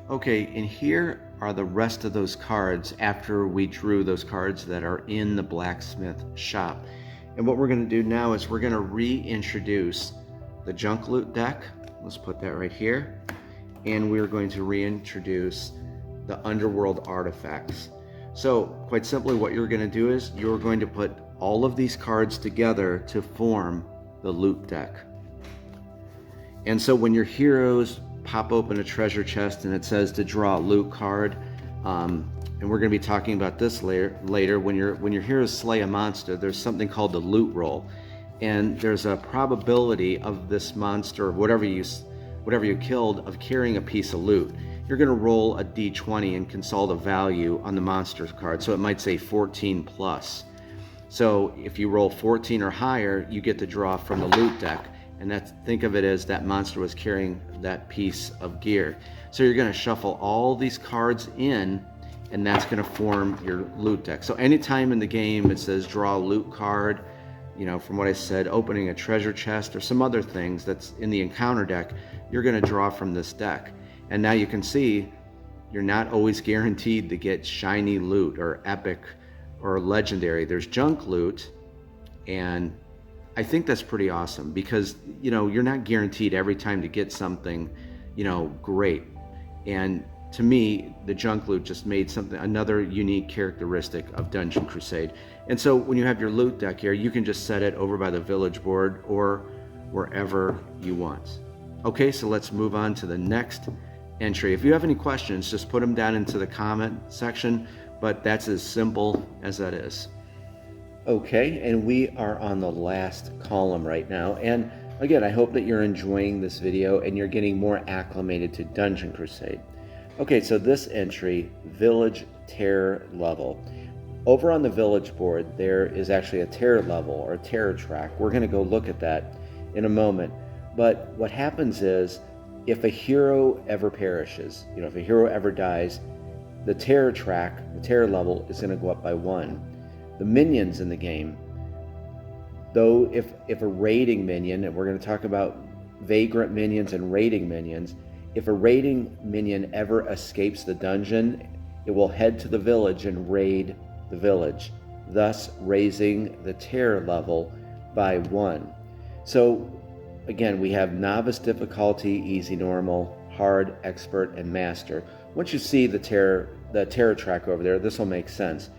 Okay, and here are the rest of those cards after we drew those cards that are in the blacksmith shop. And what we're going to do now is we're going to reintroduce the junk loot deck. Let's put that right here. And we're going to reintroduce the underworld artifacts. So quite simply what you're going to do is you're going to put all of these cards together to form the loot deck. And so when your heroes pop open a treasure chest and it says to draw a loot card, and we're going to be talking about this later. When your heroes slay a monster, there's something called the loot roll, and there's a probability of this monster, whatever you killed, of carrying a piece of loot. You're going to roll a d20 and consult a value on the monster card. So it might say 14 plus. So if you roll 14 or higher, you get to draw from the loot deck. And think of it as that monster was carrying that piece of gear. So you're going to shuffle all these cards in, and that's going to form your loot deck. So anytime in the game it says draw a loot card, from what I said, opening a treasure chest or some other things that's in the encounter deck, you're going to draw from this deck. And now you can see you're not always guaranteed to get shiny loot or epic or legendary. There's junk loot, and I think that's pretty awesome because, you're not guaranteed every time to get something, great. And to me, the junk loot just made another unique characteristic of Dungeon Crusade. And so when you have your loot deck here, you can just set it over by the village board or wherever you want. Okay, so let's move on to the next entry. If you have any questions, just put them down into the comment section, but that's as simple as that is. Okay, and we are on the last column right now. And again, I hope that you're enjoying this video and you're getting more acclimated to Dungeon Crusade. Okay, so this entry, Village Terror Level. Over on the village board, there is actually a terror level or a terror track. We're going to go look at that in a moment. But what happens is, if a hero ever perishes, if a hero ever dies, the terror track, the terror level, is going to go up by 1. The minions in the game, though, if a raiding minion, and we're going to talk about vagrant minions and raiding minions, if a raiding minion ever escapes the dungeon, it will head to the village and raid the village, thus raising the terror level by 1. So again, we have novice difficulty, easy, normal, hard, expert, and master. Once you see the terror track over there, this will make sense.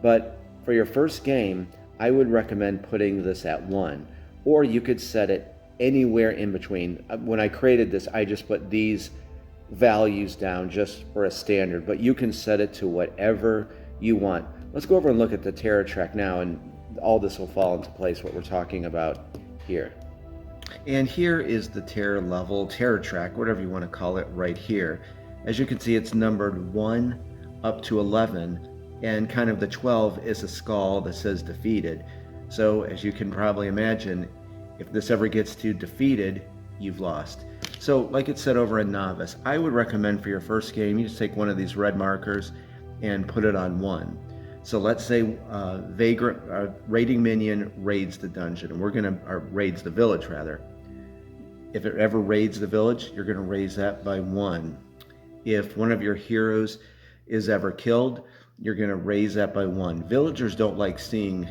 But for your first game, I would recommend putting this at 1, or you could set it anywhere in between. When I created this, I just put these values down just for a standard, but you can set it to whatever you want. Let's go over and look at the terror track now, and all this will fall into place, what we're talking about here. And here is the terror level, terror track, whatever you want to call it, right here. As you can see, it's numbered 1 up to 11, and kind of the 12 is a skull that says defeated. So as you can probably imagine, if this ever gets to defeated, you've lost. So like it said over in novice, I would recommend for your first game, you just take one of these red markers and put it on 1. So let's say vagrant raiding minion raids the dungeon, and raids the village rather. If it ever raids the village, you're going to raise that by 1. If one of your heroes is ever killed, you're going to raise that by 1. Villagers don't like seeing,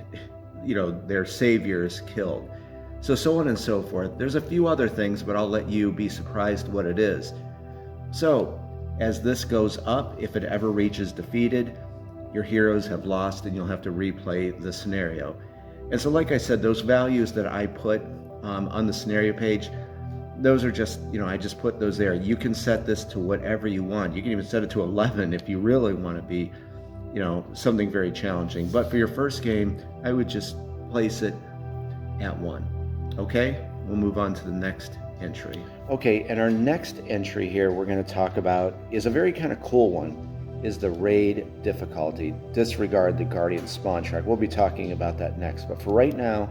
their saviors killed. So on and so forth. There's a few other things, but I'll let you be surprised what it is. So as this goes up, if it ever reaches defeated, your heroes have lost and you'll have to replay the scenario. And so like I said, those values that I put on the scenario page, those are just, I just put those there. You can set this to whatever you want. You can even set it to 11 if you really want to be, something very challenging. But for your first game, I would just place it at 1. Okay, we'll move on to the next entry. Okay, and our next entry here we're going to talk about is a very kind of cool one, is the raid difficulty. Disregard the Guardian spawn track. We'll be talking about that next. But for right now,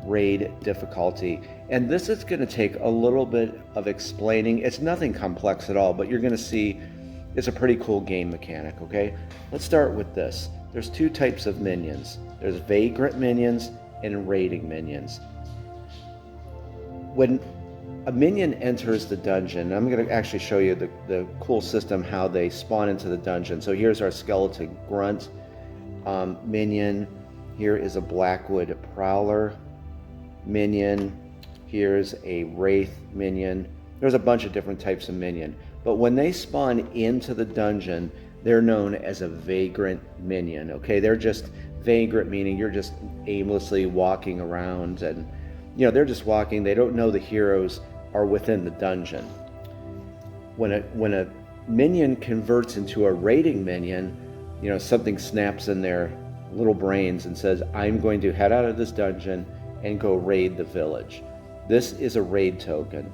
raid difficulty. And this is going to take a little bit of explaining. It's nothing complex at all, but you're going to see it's a pretty cool game mechanic, okay? Let's start with this. There's 2 types of minions. There's vagrant minions and raiding minions. When a minion enters the dungeon. I'm going to actually show you the cool system, how they spawn into the dungeon. So here's our skeleton grunt minion. Here is a Blackwood Prowler minion. Here's a Wraith minion. There's a bunch of different types of minion. But when they spawn into the dungeon, they're known as a vagrant minion, okay? They're just vagrant, meaning you're just aimlessly walking around and, you know, they're just walking. They don't know the heroes are within the dungeon. When a minion converts into a raiding minion, you know, something snaps in their little brains and says, I'm going to head out of this dungeon and go raid the village. This is a raid token.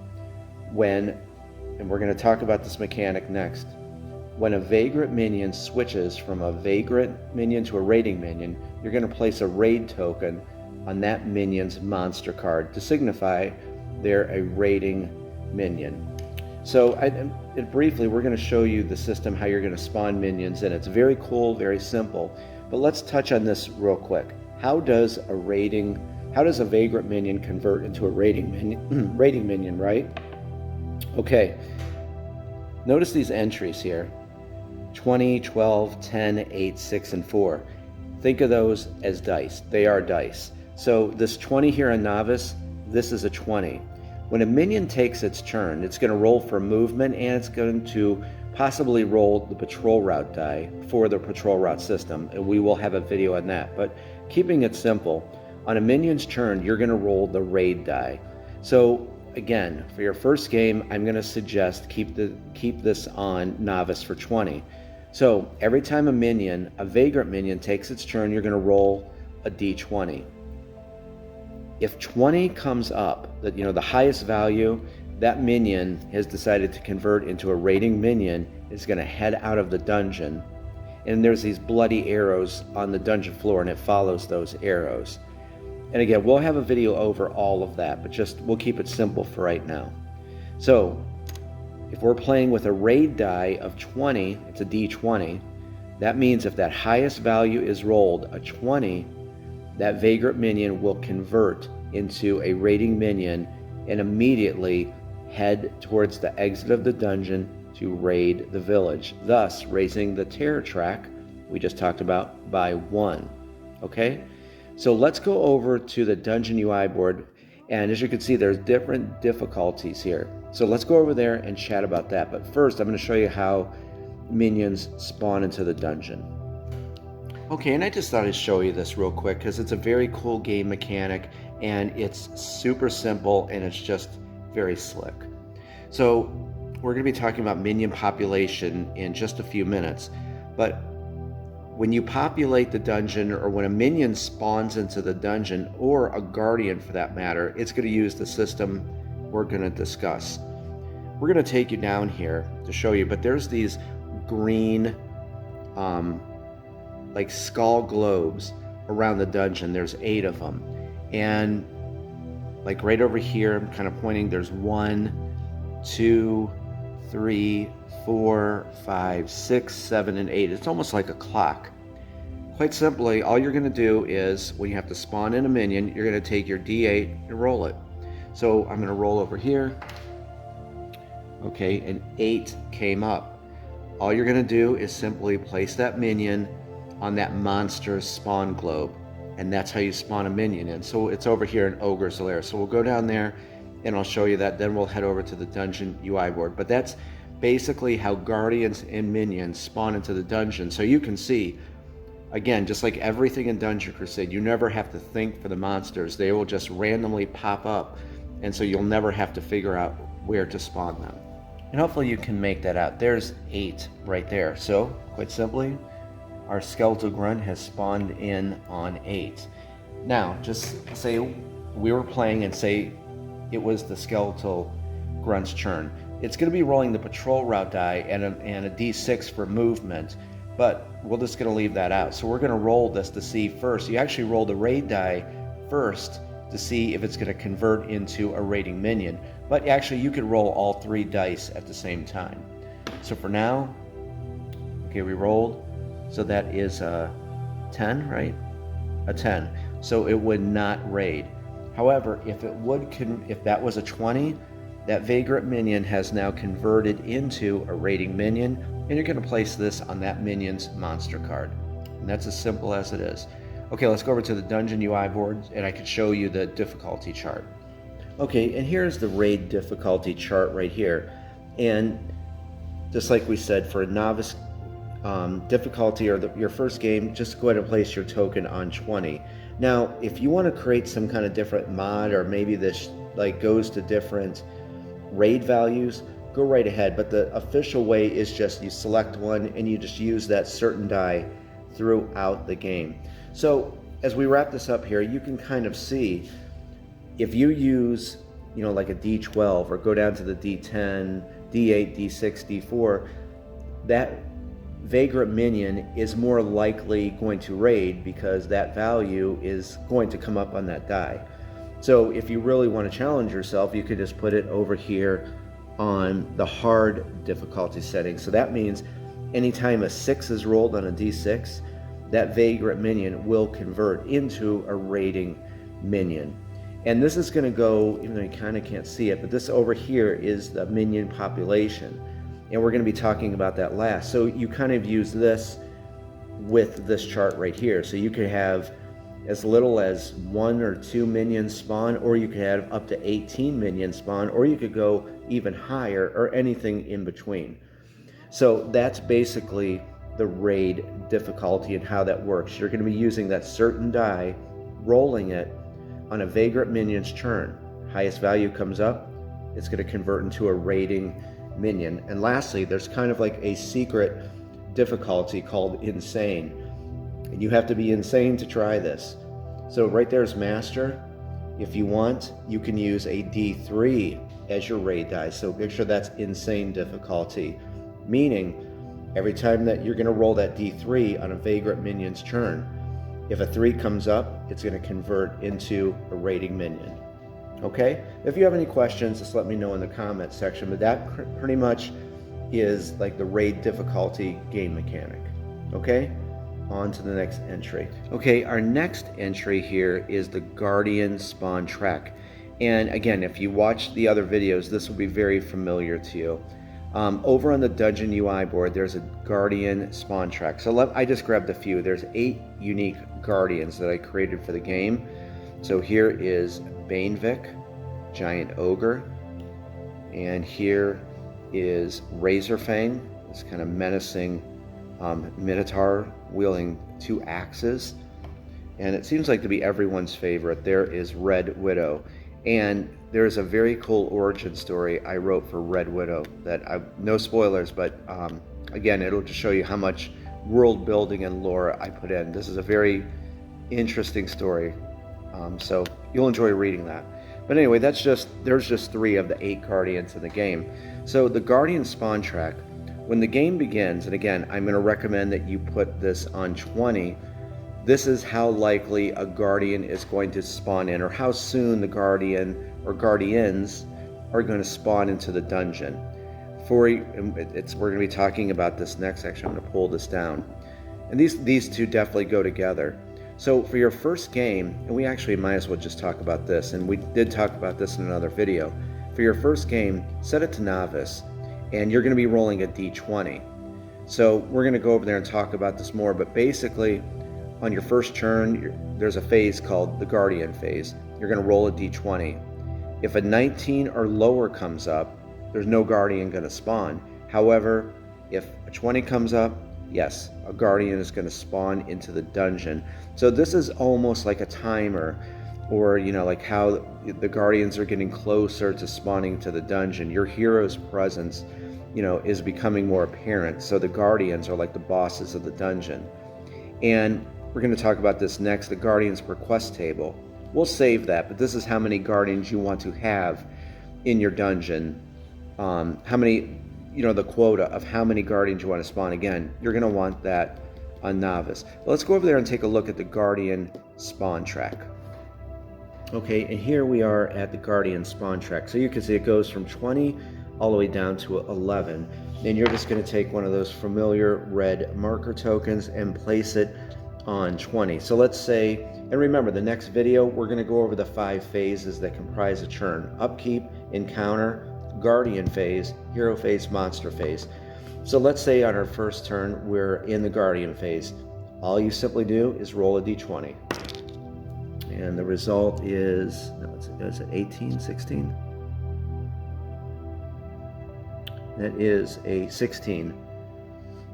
And we're going to talk about this mechanic next. When a vagrant minion switches from a vagrant minion to a raiding minion, you're going to place a raid token on that minion's monster card to signify they're a raiding minion. So briefly, we're going to show you the system, how you're going to spawn minions, and it's very cool, very simple. But let's touch on this real quick. How does a vagrant minion convert into a raiding minion, right? Okay. Notice these entries here. 20, 12, 10, 8, 6, and 4. Think of those as dice. They are dice. So this 20 here on Novice, this is a 20. When a minion takes its turn, it's going to roll for movement, and it's going to possibly roll the patrol route die for the patrol route system, and we will have a video on that. But keeping it simple, on a minion's turn, you're going to roll the raid die. So again, for your first game, I'm going to suggest keep this on Novice for 20. So every time a vagrant minion takes its turn, you're going to roll a d20. If 20 comes up, the highest value, that minion has decided to convert into a raiding minion, is going to head out of the dungeon. And there's these bloody arrows on the dungeon floor, and it follows those arrows. And again, we'll have a video over all of that, but we'll keep it simple for right now. So if we're playing with a raid die of 20, it's a d20. That means if that highest value is rolled, a 20, that vagrant minion will convert into a raiding minion and immediately head towards the exit of the dungeon to raid the village, thus raising the terror track we just talked about by 1. Okay? So let's go over to the dungeon UI board, and as you can see, there's different difficulties here. So let's go over there and chat about that. But first, I'm going to show you how minions spawn into the dungeon. Okay, and I just thought I'd show you this real quick because it's a very cool game mechanic, and it's super simple, and it's just very slick. So we're going to be talking about minion population in just a few minutes, but when you populate the dungeon, or when a minion spawns into the dungeon, or a guardian for that matter, it's going to use the system we're going to discuss. We're going to take you down here to show you, but there's these green like skull globes around the dungeon. There's 8 of them, and like right over here, I'm kind of pointing, there's 1, 2, 3, 4, 5, 6, 7, and 8. It's almost like a clock. Quite simply, all you're going to do is, when you have to spawn in a minion, you're going to take your D8 and roll it. So I'm going to roll over here. Okay, and 8 came up. All you're going to do is simply place that minion on that monster's spawn globe, and that's how you spawn a minion in. So it's over here in Ogre's Lair. So we'll go down there and I'll show you that. Then we'll head over to the dungeon UI board. But that's basically how guardians and minions spawn into the dungeon. So you can see, again, just like everything in Dungeon Crusade, you never have to think for the monsters. They will just randomly pop up, and so you'll never have to figure out where to spawn them. And hopefully you can make that out. There's 8 right there. So quite simply, our skeletal grunt has spawned in on 8. Now, just say we were playing and say it was the skeletal grunt's turn. It's going to be rolling the patrol route die and a d6 for movement, but we're just going to leave that out. So we're going to roll this to see first. You actually roll the raid die first to see if it's going to convert into a raiding minion, but actually you could roll all 3 dice at the same time. So for now, okay, we rolled. So that is a 10, right? A 10. So it would not raid. However, if that was a 20, That Vagrant Minion has now converted into a raiding minion, and you're going to place this on that minion's monster card. And that's as simple as it is. Okay, let's go over to the Dungeon UI board, and I can show you the difficulty chart. Okay, and here's the raid difficulty chart right here. And just like we said, for a novice difficulty or your first game, just go ahead and place your token on 20. Now, if you want to create some kind of different mod, or maybe this like goes to different raid values, go right ahead. But the official way is just you select one and you just use that certain die throughout the game. So as we wrap this up here, you can kind of see if you use, like a D12 or go down to the D10, D8, D6, D4, that Vagrant Minion is more likely going to raid because that value is going to come up on that die. So if you really want to challenge yourself, you could just put it over here on the hard difficulty setting. So that means anytime a 6 is rolled on a D6, that Vagrant Minion will convert into a raiding minion. And this is going to go, even though you kind of can't see it, but this over here is the minion population. And we're going to be talking about that last. So you kind of use this with this chart right here. So you could have as little as 1 or 2 minions spawn, or you could have up to 18 minions spawn, or you could go even higher, or anything in between. So that's basically the raid difficulty and how that works. You're going to be using that certain die, rolling it on a Vagrant Minion's turn. Highest value comes up, it's going to convert into a raiding minion. And lastly, there's kind of like a secret difficulty called Insane. And you have to be insane to try this. So right there's Master. If you want, you can use a D3 as your raid die. So make sure that's Insane difficulty. Meaning, every time that you're going to roll that D3 on a Vagrant Minion's turn, if a 3 comes up, it's going to convert into a raiding minion. Okay? If you have any questions, just let me know in the comments section. But that pretty much is like the raid difficulty game mechanic. Okay? On to the next entry. Okay, our next entry here is the Guardian Spawn Track. And again, if you watch the other videos, this will be very familiar to you. Over on the Dungeon UI board, there's a Guardian Spawn Track. So I just grabbed a few. There's 8 unique Guardians that I created for the game. So here is Banevik, Giant Ogre. And here is Razorfang, this kind of menacing Minotaur wielding 2 axes. And it seems like to be everyone's favorite. There is Red Widow. And there's a very cool origin story I wrote for Red Widow that no spoilers, but again, it'll just show you how much world building and lore I put in. This is a very interesting story, so you'll enjoy reading that. But anyway, there's just 3 of the 8 Guardians in the game. So the Guardian Spawn Track, when the game begins, and again, I'm going to recommend that you put this on 20. This is how likely a Guardian is going to spawn in, or how soon the Guardian or Guardians are going to spawn into the dungeon. We're going to be talking about this next. Actually, I'm going to pull this down. And these two definitely go together. So for your first game, and we actually might as well just talk about this, and we did talk about this in another video. For your first game, set it to Novice, and you're going to be rolling a D20. So we're going to go over there and talk about this more, but basically, on your first turn, there's a phase called the Guardian phase. You're going to roll a D20. If a 19 or lower comes up, there's no Guardian going to spawn. However, if a 20 comes up, yes, a Guardian is going to spawn into the dungeon. So this is almost like a timer, or like how the Guardians are getting closer to spawning to the dungeon. Your hero's presence, is becoming more apparent. So the Guardians are like the bosses of the dungeon. And we're going to talk about this next, the Guardians per quest table. We'll save that, but this is how many Guardians you want to have in your dungeon. How many, the quota of how many Guardians you want to spawn. Again, you're going to want that on Novice. But let's go over there and take a look at the Guardian Spawn Track. Okay, and here we are at the Guardian Spawn Track. So you can see it goes from 20 all the way down to 11. And you're just going to take one of those familiar red marker tokens and place it on 20. So let's say, and remember, the next video, we're going to go over the 5 phases that comprise a churn: upkeep, encounter, guardian phase, hero phase, monster phase. So let's say on our first turn, we're in the guardian phase. All you simply do is roll a d20. And the result is, is it 18, 16? That is a 16.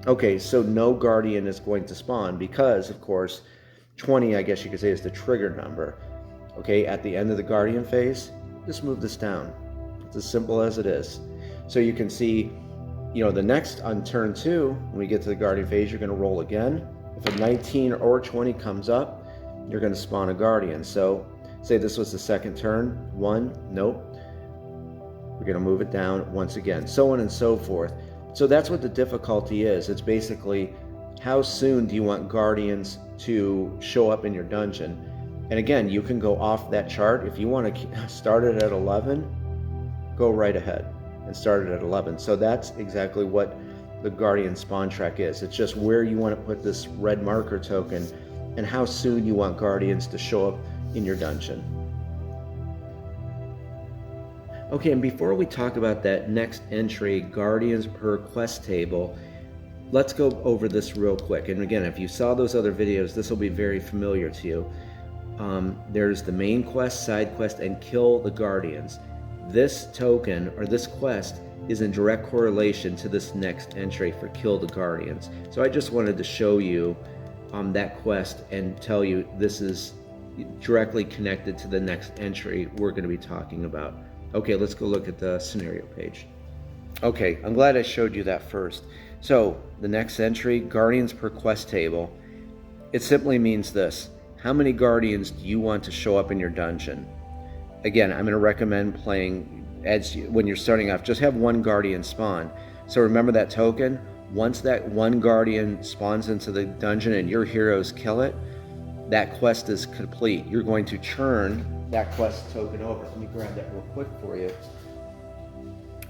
Okay, so no guardian is going to spawn because, of course, 20, I guess you could say, is the trigger number. Okay, at the end of the guardian phase, just move this down. It's as simple as it is. So you can see, the next on turn 2, when we get to the guardian phase, you're going to roll again. If a 19 or 20 comes up, you're going to spawn a guardian. So say this was the second turn, 1, nope. We're going to move it down once again, so on and so forth. So that's what the difficulty is. It's basically how soon do you want guardians to show up in your dungeon. And again, you can go off that chart. If you want to start it at 11, go right ahead and start it at 11. So that's exactly what the guardian spawn track is. It's just where you want to put this red marker token and how soon you want guardians to show up in your dungeon. Okay, and before we talk about that next entry, guardians per quest table, let's go over this real quick. And again, if you saw those other videos, this will be very familiar to you. There's the main quest, side quest, and kill the guardians. This token, or this quest, is in direct correlation to this next entry for kill the guardians. So I just wanted to show you that quest and tell you this is directly connected to the next entry we're going to be talking about. Okay, let's go look at the scenario page. Okay, I'm glad I showed you that first. So the next entry, guardians per quest table, it simply means this: how many guardians do you want to show up in your dungeon? Again, I'm going to recommend playing when you're starting off, just have one guardian spawn. So remember that token, once that one guardian spawns into the dungeon and your heroes kill it, that quest is complete. You're going to churn that quest token over. Let me grab that real quick for you.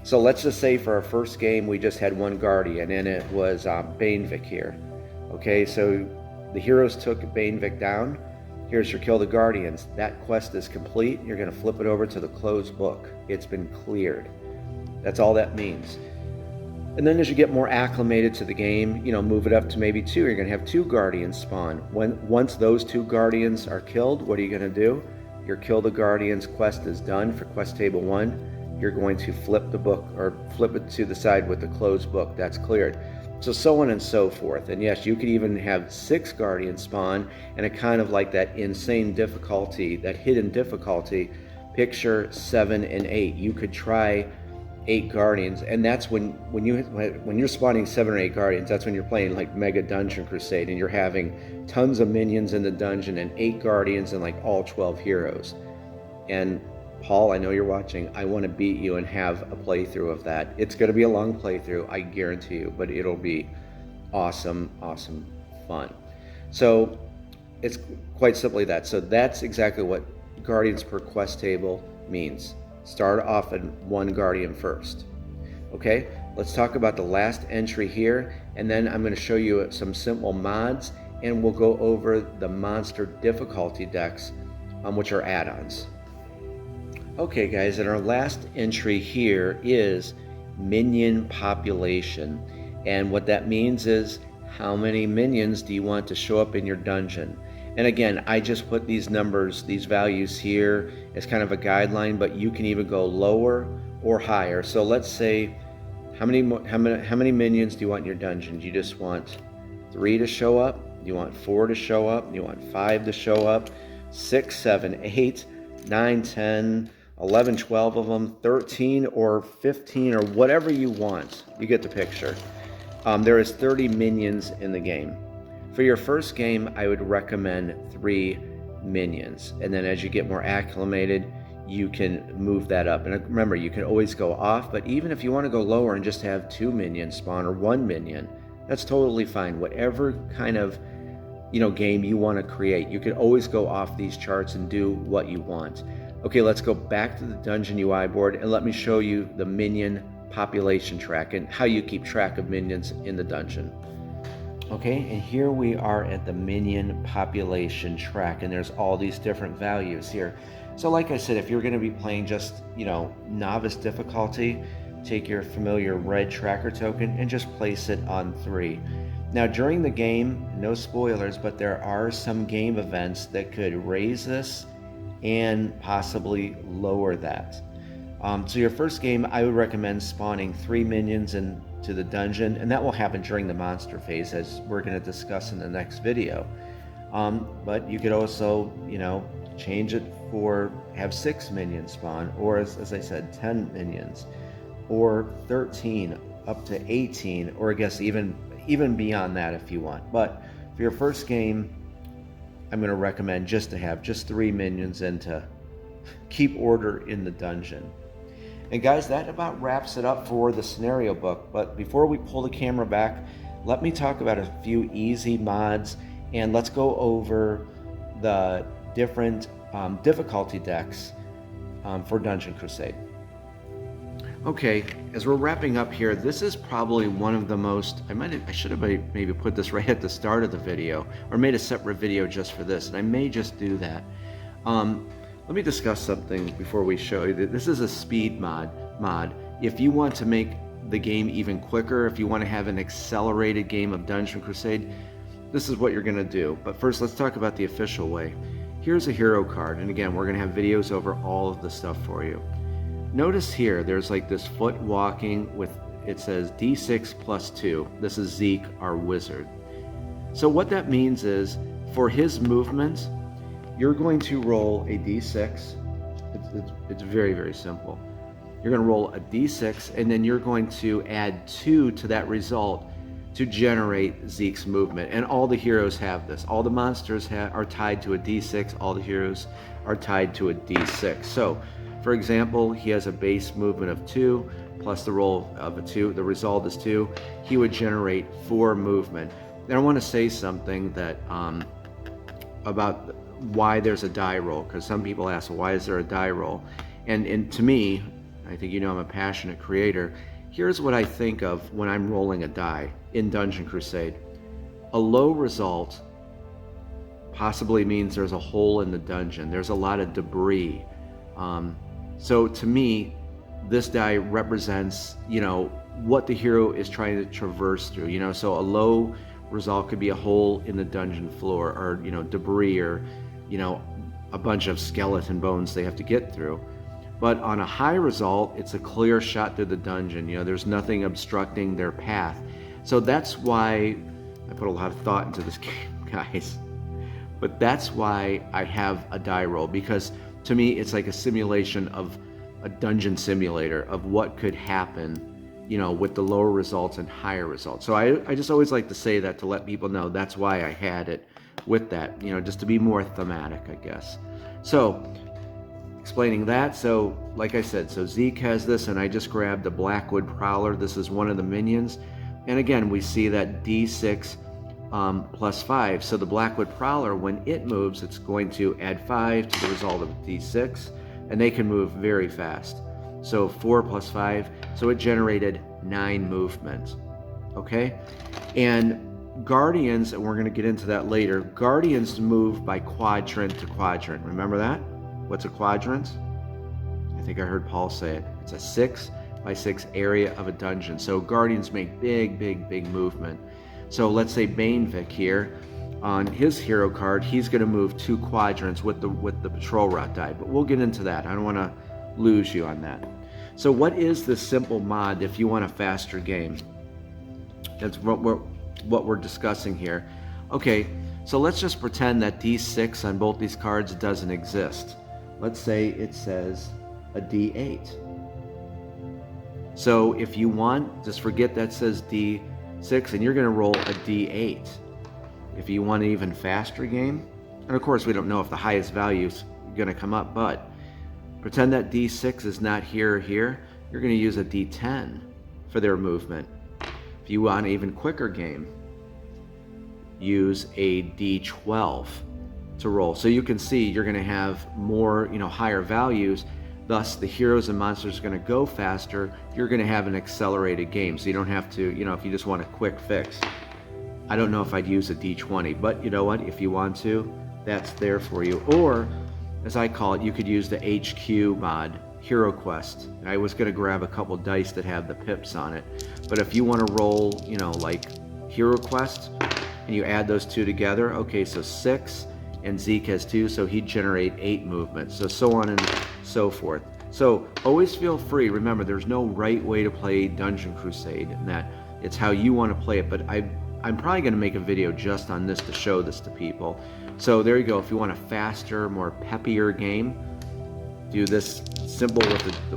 So let's just say for our first game, we just had one guardian, and it was Banevik here. Okay, so the heroes took Banevik down. Here's your kill the guardians. That quest is complete. You're going to flip it over to the closed book. It's been cleared. That's all that means. And then as you get more acclimated to the game, move it up to maybe 2. You're going to have 2 guardians spawn. Once those 2 guardians are killed, what are you going to do? Your kill the guardians quest is done for quest table 1. You're going to flip the book, or flip it to the side with the closed book. That's cleared. So on and so forth. And yes, you could even have 6 guardians spawn, and it kind of like that insane difficulty, that hidden difficulty. Picture 7 and 8. You could try 8 guardians, and that's when you're spawning 7 or 8 guardians, that's when you're playing like Mega Dungeon Crusade, and you're having tons of minions in the dungeon and 8 guardians and like all 12 heroes. And Paul, I know you're watching. I want to beat you and have a playthrough of that. It's going to be a long playthrough, I guarantee you, but it'll be awesome fun. So it's quite simply that. So that's exactly what guardians per quest table means. Start off in one guardian first. Okay, let's talk about the last entry here, and then I'm going to show you some simple mods, and we'll go over the monster difficulty decks, which are add-ons. Okay guys, and our last entry here is minion population, and what that means is how many minions do you want to show up in your dungeon. And again, I just put these numbers, these values here as kind of a guideline, but you can even go lower or higher. So let's say, how many minions do you want in your dungeon? Do you just want 3 to show up? Do you want 4 to show up? Do you want 5 to show up? 6, 7, 8, 9, 10, 11, 12 of them, 13 or 15 or whatever you want. You get the picture. There is 30 minions in the game. For your first game, I would recommend 3 minions. And then as you get more acclimated, you can move that up. And remember, you can always go off, but even if you want to go lower and just have 2 minions spawn or 1 minion, that's totally fine. Whatever kind of game you want to create, you can always go off these charts and do what you want. Okay, let's go back to the Dungeon UI board and let me show you the minion population track and how you keep track of minions in the dungeon. Okay, and here we are at the minion population track, and there's all these different values here. So like I said, if you're going to be playing just, novice difficulty, take your familiar red tracker token and just place it on 3. Now during the game, no spoilers, but there are some game events that could raise this and possibly lower that. So your first game, I would recommend spawning 3 minions into the dungeon, and that will happen during the monster phase, as we're going to discuss in the next video. But you could also, change it for have 6 minions spawn, or as I said, 10 minions, or 13 up to 18, or I guess even beyond that if you want. But for your first game, I'm going to recommend just to have just 3 minions and to keep order in the dungeon. And guys, that about wraps it up for the scenario book. But before we pull the camera back, let me talk about a few easy mods, and let's go over the different difficulty decks for Dungeon Crusade. Okay, as we're wrapping up here, this is probably one of the most, I should have maybe put this right at the start of the video, or made a separate video just for this, and I may just do that. Let me discuss something before we show you. This is a speed mod. If you want to make the game even quicker, if you want to have an accelerated game of Dungeon Crusade, this is what you're going to do. But first, let's talk about the official way. Here's a hero card, and again, we're going to have videos over all of the stuff for you. Notice here, there's like this foot walking with, it says D6 plus 2. This is Zeke, our wizard. So what that means is, for his movements, you're going to roll a D6. It's very, very simple. You're going to roll a D6, and then you're going to add 2 to that result to generate Zeke's movement. And all the heroes have this. All the monsters are tied to a D6. All the heroes are tied to a D6. So, for example, he has a base movement of 2 plus the roll of a 2. The result is 2. He would generate 4 movement. And I want to say something that about why there's a die roll, because some people ask, well, why is there a die roll? And to me, I think I'm a passionate creator. Here's what I think of when I'm rolling a die in Dungeon Crusade. A low result possibly means there's a hole in the dungeon. There's a lot of debris. So to me, this die represents, what the hero is trying to traverse through. So a low result could be a hole in the dungeon floor, or, debris, or, a bunch of skeleton bones they have to get through. But on a high result, it's a clear shot through the dungeon. There's nothing obstructing their path. So that's why I put a lot of thought into this game, guys. But that's why I have a die roll, because to me, it's like a simulation of a dungeon simulator of what could happen, with the lower results and higher results. So I just always like to say that to let people know that's why I had it with that, just to be more thematic, I guess. So, explaining that, so like I said, so Zeke has this, and I just grabbed the Blackwood Prowler. This is one of the minions. And again, we see that D6 plus 5. So the Blackwood Prowler, when it moves, it's going to add 5 to the result of D6, and they can move very fast. So 4 plus 5, so it generated 9 movement. Okay? And Guardians, and we're going to get into that later, Guardians move by quadrant to quadrant. Remember that? What's a quadrant? I think I heard Paul say it. It's a 6 by 6 area of a dungeon. So Guardians make big movement. So let's say Banevic here, on his hero card, he's going to move 2 quadrants with the patrol route die. But we'll get into that. I don't want to lose you on that. So what is this simple mod if you want a faster game? That's what we're discussing here. Okay, so let's just pretend that D6 on both these cards doesn't exist. Let's say it says a D8. So if you want, just forget that says D6, and you're going to roll a D8. If you want an even faster game, and of course we don't know if the highest value is going to come up, but pretend that D6 is not here or here, you're going to use a D10 for their movement. If you want an even quicker game, use a D12 to roll. So you can see you're going to have more, higher values. Thus, the heroes and monsters are going to go faster. You're going to have an accelerated game. So you don't have to, if you just want a quick fix. I don't know if I'd use a D20, but you know what? If you want to, that's there for you. Or as I call it, you could use the HQ mod, Hero Quest. I was going to grab a couple dice that have the pips on it, but if you want to roll, you know, like Hero Quest, and you add those two together, okay, so 6, and Zeke has 2, so he'd generate 8 movement, so on and so forth. So always feel free. Remember, there's no right way to play Dungeon Crusade, and that it's how you want to play it. But I'm probably going to make a video just on this to show this to people. So there you go. If you want a faster, more peppier game, do this simple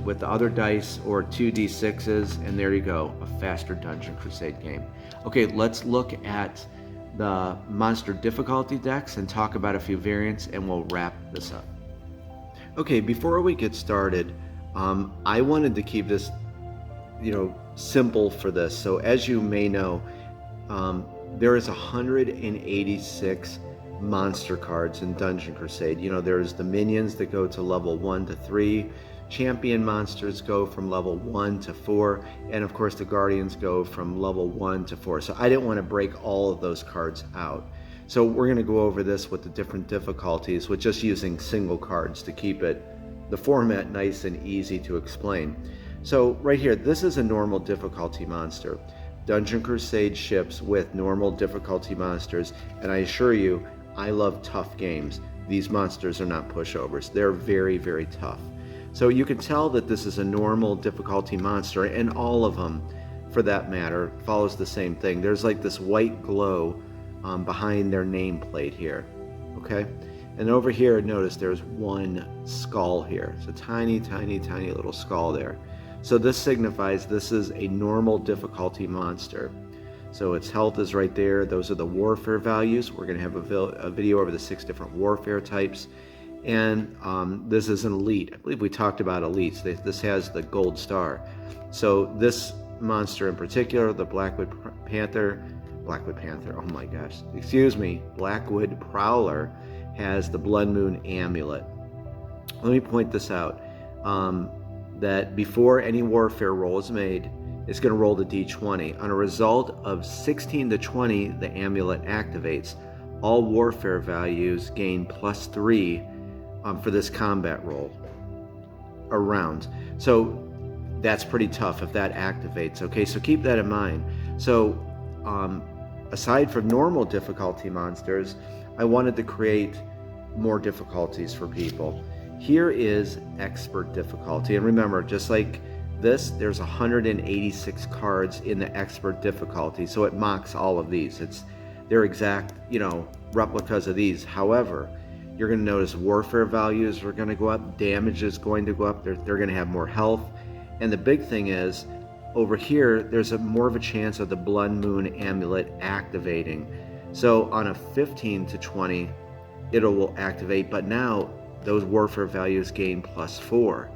with the other dice or 2d6s, and there you go, a faster Dungeon Crusade game. Okay, let's look at the monster difficulty decks and talk about a few variants, and we'll wrap this up. Okay, before we get started, I wanted to keep this, you know, simple for this. So as you may know, there is 186 monster cards in Dungeon Crusade. You know, there's the minions that go to level 1 to 3, champion monsters go from level 1 to 4, and of course the guardians go from level 1 to 4. So I didn't want to break all of those cards out. So we're going to go over this with the different difficulties with just using single cards to keep the format nice and easy to explain. So right here, this is a normal difficulty monster. Dungeon Crusade ships with normal difficulty monsters, and I assure you, I love tough games. These monsters are not pushovers. They're very, very tough. So you can tell that this is a normal difficulty monster, and all of them, for that matter, follows the same thing. There's like this white glow behind their nameplate here, okay? And over here, notice there's one skull here. It's a tiny, tiny, tiny little skull there. So this signifies this is a normal difficulty monster. So its health is right there. Those are the warfare values. We're going to have a video over the 6 different warfare types. And this is an elite. I believe we talked about elites. This has the gold star. So this monster in particular, the Blackwood Panther, oh my gosh, excuse me, Blackwood Prowler, has the Blood Moon Amulet. Let me point this out, that before any warfare roll is made, it's going to roll the d20. On a result of 16 to 20, the amulet activates. All warfare values gain +3 for this combat roll around. So that's pretty tough if that activates. Okay, so keep that in mind. So aside from normal difficulty monsters, I wanted to create more difficulties for people. Here is expert difficulty, and remember, just like this, there's 186 cards in the expert difficulty, so it mocks all of these. They're exact, you know, replicas of these. However, you're going to notice warfare values are going to go up, damage is going to go up, they're going to have more health, and the big thing is, over here, there's more of a chance of the Blood Moon Amulet activating. So on a 15 to 20, it will activate, but now those warfare values gain +4.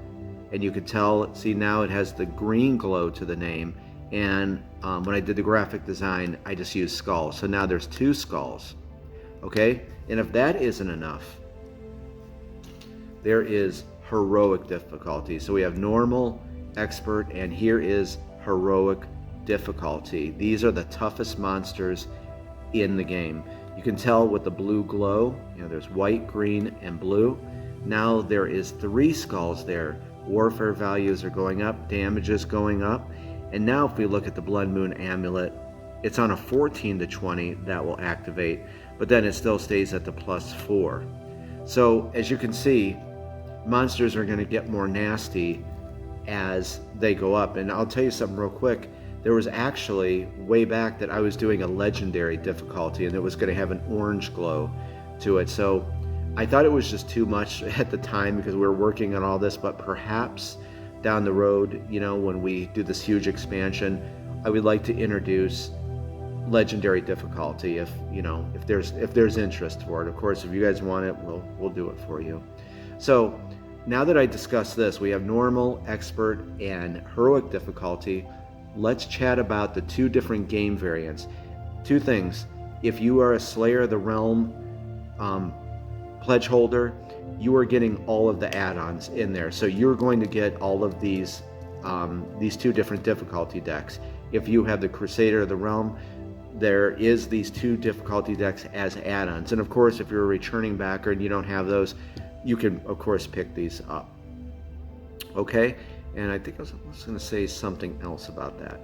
And you can tell, see, now it has the green glow to the name, and when I did the graphic design, I just used skulls. So now there's 2 skulls, okay? And if that isn't enough, there is heroic difficulty. So we have normal, expert, and here is heroic difficulty. These are the toughest monsters in the game. You can tell with the blue glow, you know, there's white, green, and blue. Now there is 3 skulls there. Warfare values are going up, damage is going up, and now if we look at the Blood Moon Amulet, it's on a 14 to 20 that will activate, but then it still stays at the +4. So as you can see, monsters are going to get more nasty as they go up. And I'll tell you something real quick. There was actually, way back, that I was doing a legendary difficulty, and it was going to have an orange glow to it. So I thought it was just too much at the time because we were working on all this, but perhaps down the road, you know, when we do this huge expansion, I would like to introduce legendary difficulty if, you know, if there's interest for it. Of course, if you guys want it, we'll do it for you. So now that I discussed this, we have normal, expert, and heroic difficulty. Let's chat about the 2 different game variants. 2 things. If you are a Slayer of the Realm pledge holder, you are getting all of the add-ons in there. So you're going to get all of these 2 different difficulty decks. If you have the Crusader of the Realm, there is these 2 difficulty decks as add-ons. And of course, if you're a returning backer and you don't have those, you can, of course, pick these up. Okay, and I think I was going to say something else about that.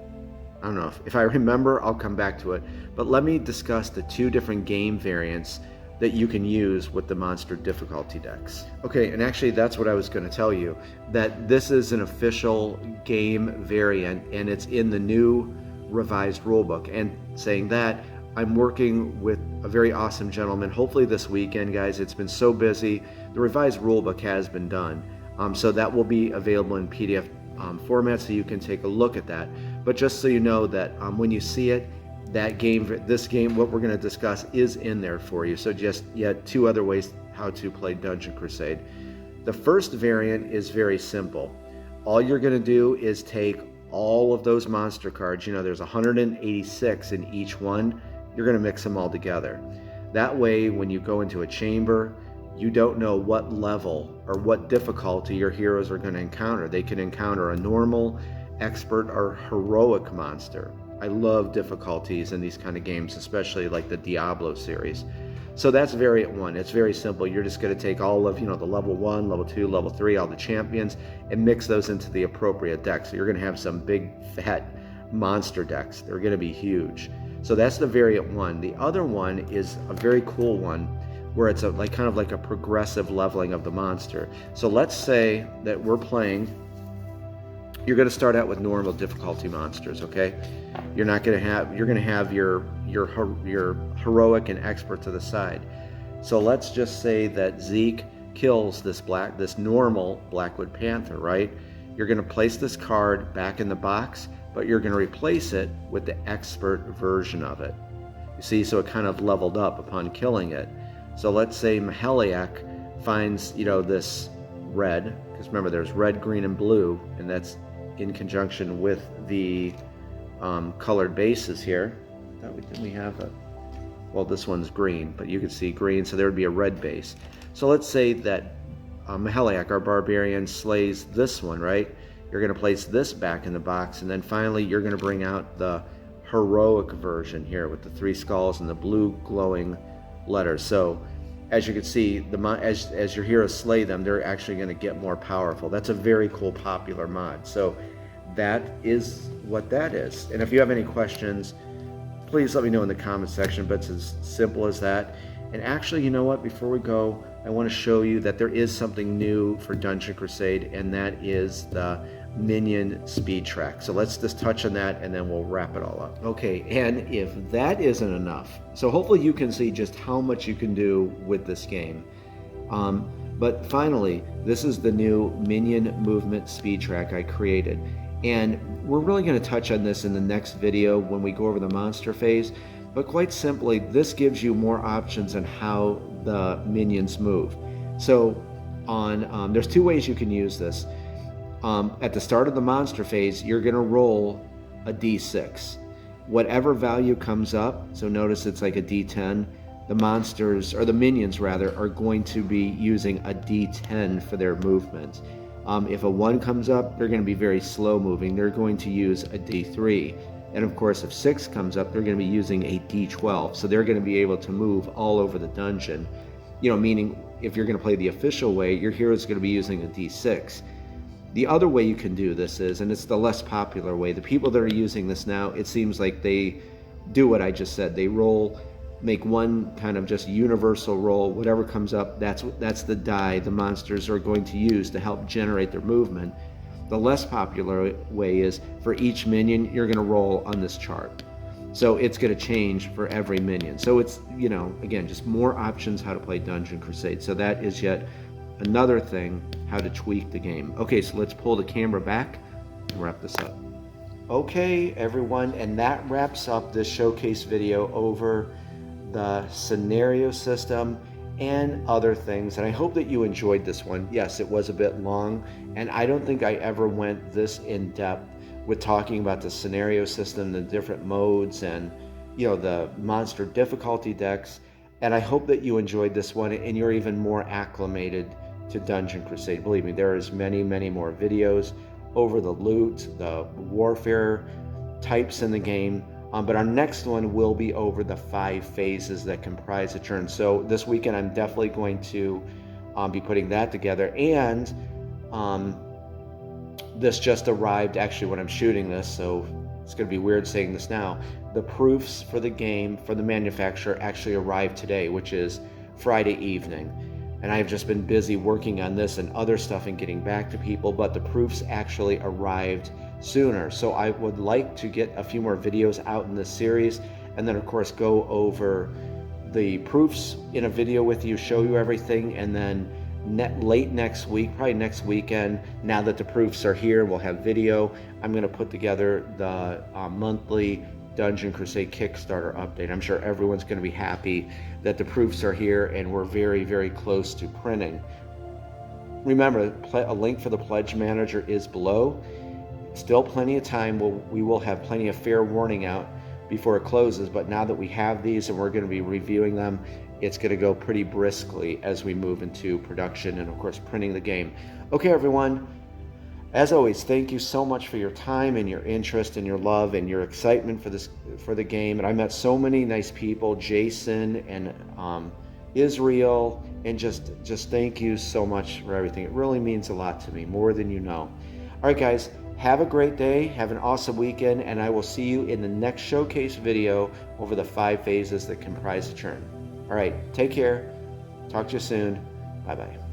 I don't know. If I remember, I'll come back to it. But let me discuss the two different game variants that you can use with the monster difficulty decks. Okay, and actually that's what I was going to tell you, that this is an official game variant and it's in the new revised rulebook. And saying that, I'm working with a very awesome gentleman, hopefully this weekend, guys. It's been so busy. The revised rulebook has been done. So that will be available in PDF format, so you can take a look at that. But just so you know that when you see it, that game, this game, what we're going to discuss is in there for you. So just yet two other ways how to play Dungeon Crusade. The first variant is very simple. All you're going to do is take all of those monster cards. You know, there's 186 in each one. You're going to mix them all together. That way, when you go into a chamber, you don't know what level or what difficulty your heroes are going to encounter. They can encounter a normal, expert, or heroic monster. I love difficulties in these kind of games, especially like the Diablo series. So that's variant one. It's very simple. You're just going to take all of, the level 1, level 2, level 3, all the champions, and mix those into the appropriate decks. So you're going to have some big, fat monster decks. They're going to be huge. So that's the variant one. The other one is a very cool one, where it's kind of like a progressive leveling of the monster. So let's say that we're playing. You're going to start out with normal difficulty monsters, okay? You're going to have your heroic and expert to the side. So let's just say that Zeke kills this normal Blackwood Panther, right? You're going to place this card back in the box, but you're going to replace it with the expert version of it. You see, so it kind of leveled up upon killing it. So let's say Maheliak finds, this red, because remember there's red, green, and blue, and that's in conjunction with the colored bases here. I thought didn't we have a, well, this one's green, but you can see green, so there would be a red base. So let's say that Maheliak, our barbarian, slays this one, right? You're going to place this back in the box, and then finally you're going to bring out the heroic version here with the 3 skulls and the blue glowing letters. So as you can see, as your heroes slay them, they're actually going to get more powerful. That's a very cool, popular mod. So that is what that is. And if you have any questions, please let me know in the comment section, but it's as simple as that. And actually, you know what? Before we go, I want to show you that there is something new for Dungeon Crusade, and that is the Minion speed track. So let's just touch on that and then we'll wrap it all up. Okay, and if that isn't enough, so hopefully you can see just how much you can do with this game. But finally, this is the new Minion movement speed track I created. And we're really going to touch on this in the next video when we go over the monster phase. But quite simply, this gives you more options on how the minions move. So there's 2 ways you can use this. At the start of the monster phase, you're going to roll a d6. Whatever value comes up, so notice it's like a d10, the monsters, or the minions rather, are going to be using a d10 for their movement. If a 1 comes up, they're going to be very slow moving. They're going to use a d3. And of course, if 6 comes up, they're going to be using a d12. So they're going to be able to move all over the dungeon. Meaning if you're going to play the official way, your hero is going to be using a d6. The other way you can do this is, and it's the less popular way, the people that are using this now, it seems like they do what I just said. They make one kind of just universal roll. Whatever comes up, that's the die the monsters are going to use to help generate their movement. The less popular way is for each minion, you're going to roll on this chart. So it's going to change for every minion. So it's, again, just more options how to play Dungeon Crusade. So that is yet another thing, how to tweak the game. Okay, so let's pull the camera back and wrap this up. Okay, everyone, and that wraps up this showcase video over the scenario system and other things. And I hope that you enjoyed this one. Yes, it was a bit long, and I don't think I ever went this in depth with talking about the scenario system, the different modes, and the monster difficulty decks. And I hope that you enjoyed this one and you're even more acclimated to Dungeon Crusade. Believe me, there is many, many more videos over the loot, the warfare types in the game. But our next one will be over the 5 phases that comprise a turn. So this weekend, I'm definitely going to be putting that together. And this just arrived actually when I'm shooting this, so it's going to be weird saying this now. The proofs for the game for the manufacturer actually arrived today, which is Friday evening. And I've just been busy working on this and other stuff and getting back to people, but the proofs actually arrived sooner. So I would like to get a few more videos out in this series, and then of course go over the proofs in a video with you, show you everything, and then late next week, probably next weekend, now that the proofs are here, we'll have video. I'm going to put together the monthly Dungeon Crusade Kickstarter update. I'm sure everyone's going to be happy that the proofs are here and we're very, very close to printing. Remember, a link for the Pledge Manager is below. Still plenty of time. We will have plenty of fair warning out before it closes, but now that we have these and we're going to be reviewing them, it's going to go pretty briskly as we move into production and of course printing the game. Okay, everyone, as always, thank you so much for your time and your interest and your love and your excitement for the game. And I met so many nice people, Jason and Israel, and just thank you so much for everything. It really means a lot to me, more than you know. All right, guys, have a great day, have an awesome weekend, and I will see you in the next showcase video over the 5 phases that comprise the churn. All right, take care. Talk to you soon. Bye-bye.